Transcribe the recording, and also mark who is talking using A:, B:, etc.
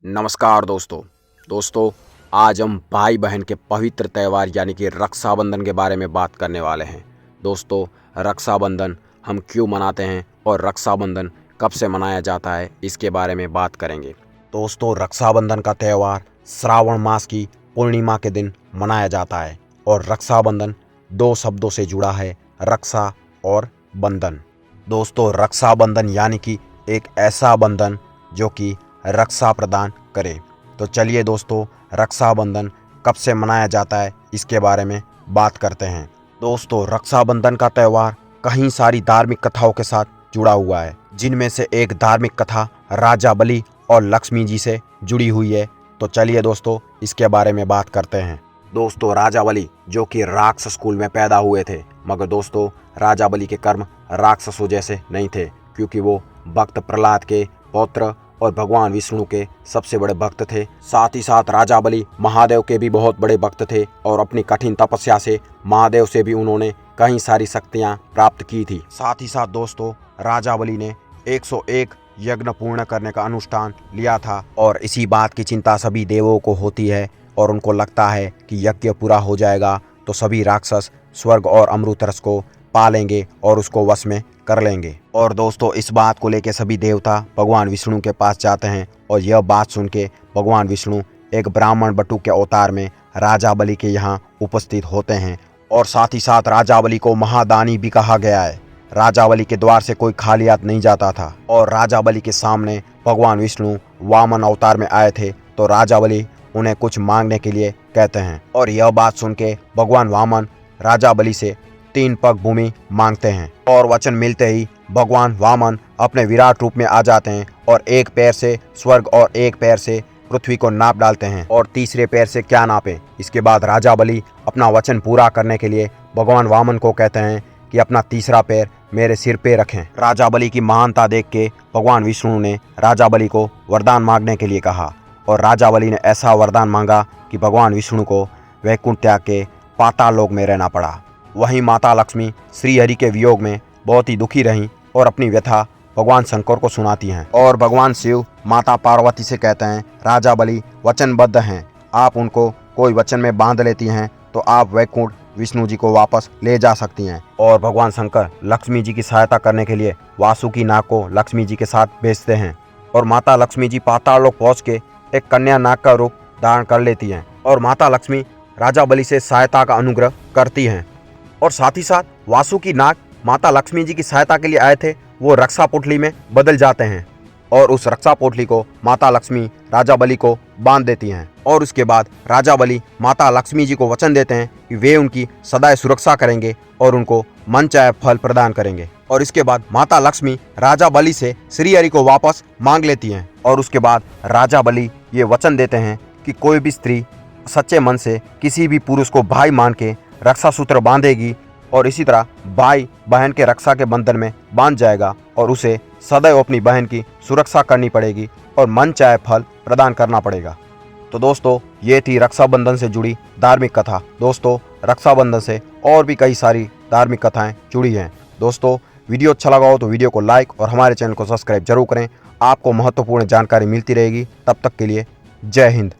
A: नमस्कार दोस्तों आज हम भाई बहन के पवित्र त्यौहार यानी कि रक्षाबंधन के बारे में बात करने वाले हैं। दोस्तों, रक्षाबंधन हम क्यों मनाते हैं और रक्षाबंधन कब से मनाया जाता है इसके बारे में बात करेंगे। दोस्तों, रक्षाबंधन का त्यौहार श्रावण मास की पूर्णिमा के दिन मनाया जाता है और रक्षाबंधन दो शब्दों से जुड़ा है, रक्षा और बंधन। दोस्तों, रक्षाबंधन यानी कि एक ऐसा बंधन जो कि रक्षा प्रदान करे। तो चलिए दोस्तों, रक्षाबंधन कब से मनाया जाता है इसके बारे में बात करते हैं। दोस्तों, रक्षाबंधन का त्यौहार कई सारी धार्मिक कथाओं के साथ जुड़ा हुआ है, जिनमें से एक धार्मिक कथा राजा बलि और लक्ष्मी जी से जुड़ी हुई है। तो चलिए दोस्तों, इसके बारे में बात करते हैं। दोस्तों, राजा बलि जो कि राक्षस कुल में पैदा हुए थे, मगर दोस्तों राजा बलि के कर्म राक्षसों जैसे नहीं थे, क्योंकि वो भक्त प्रहलाद के पौत्र और भगवान विष्णु के सबसे बड़े भक्त थे। साथ ही साथ राजा बलि महादेव के भी बहुत बड़े भक्त थे और अपनी कठिन तपस्या से महादेव से भी उन्होंने कई सारी शक्तियां प्राप्त की थी। साथ ही साथ दोस्तों, राजा बलि ने 101 यज्ञ पूर्ण करने का अनुष्ठान लिया था और इसी बात की चिंता सभी देवों को होती है और उनको लगता है कि यज्ञ पूरा हो जाएगा तो सभी राक्षस स्वर्ग और अमृत रस को पा लेंगे और उसको वश में कर लेंगे। और दोस्तों, इस बात को लेकर सभी देवता भगवान विष्णु के पास जाते हैं और यह बात सुन के भगवान विष्णु एक ब्राह्मण बटुक के अवतार में राजा बलि के यहाँ उपस्थित होते हैं। और साथ ही साथ राजा बलि को महादानी भी कहा गया है। राजा बलि के द्वार से कोई खाली हाथ नहीं जाता था और राजा बलि के सामने भगवान विष्णु वामन अवतार में आए थे, तो राजा बलि उन्हें कुछ मांगने के लिए कहते हैं। और यह बात सुन के भगवान वामन राजा बलि से 3 पग भूमि मांगते हैं और वचन मिलते ही भगवान वामन अपने विराट रूप में आ जाते हैं और एक पैर से स्वर्ग और एक पैर से पृथ्वी को नाप डालते हैं और तीसरे पैर से क्या नापे। इसके बाद राजा बलि अपना वचन पूरा करने के लिए भगवान वामन को कहते हैं कि अपना तीसरा पैर मेरे सिर पे रखें। राजा बलि की महानता देख के भगवान विष्णु ने राजा बलि को वरदान मांगने के लिए कहा और राजा बलि ने ऐसा वरदान मांगा कि भगवान विष्णु को वैकुंठ त्याग के पाताल लोक में रहना पड़ा। वहीं माता लक्ष्मी श्री हरि के वियोग में बहुत ही दुखी रहीं और अपनी व्यथा भगवान शंकर को सुनाती हैं और भगवान शिव माता पार्वती से कहते हैं, राजा बलि वचनबद्ध हैं, आप उनको कोई वचन में बांध लेती हैं तो आप वैकुंठ विष्णु जी को वापस ले जा सकती हैं। और भगवान शंकर लक्ष्मी जी की सहायता करने के लिए वासुकी नाग को लक्ष्मी जी के साथ भेजते हैं और माता लक्ष्मी जी पाताल लोक पहुँच के एक कन्या नाग का रूप धारण कर लेती हैं और माता लक्ष्मी राजा बलि से सहायता का अनुग्रह करती हैं। और साथ ही साथ वासुकी नाग माता लक्ष्मी जी की सहायता के लिए आए थे, वो रक्षा पोटली में बदल जाते हैं और उस रक्षा पोटली को माता लक्ष्मी राजा बलि को बांध देती हैं। और उसके बाद राजा बलि माता लक्ष्मी जी को वचन देते हैं कि वे उनकी सदैव सुरक्षा करेंगे और उनको मनचाहे फल प्रदान करेंगे। और इसके बाद माता लक्ष्मी राजा बलि से श्री हरि को वापस मांग लेती हैं और उसके बाद राजा बलि ये वचन देते हैं कि कोई भी स्त्री सच्चे मन से किसी भी पुरुष को भाई मान के रक्षा सूत्र बांधेगी और इसी तरह भाई बहन के रक्षा के बंधन में बांध जाएगा और उसे सदैव अपनी बहन की सुरक्षा करनी पड़ेगी और मन चाहे फल प्रदान करना पड़ेगा। तो दोस्तों, ये थी रक्षाबंधन से जुड़ी धार्मिक कथा। दोस्तों, रक्षाबंधन से और भी कई सारी धार्मिक कथाएं जुड़ी हैं। दोस्तों, वीडियो अच्छा लगा हो तो वीडियो को लाइक और हमारे चैनल को सब्सक्राइब जरूर करें। आपको महत्वपूर्ण जानकारी मिलती रहेगी। तब तक के लिए जय हिंद।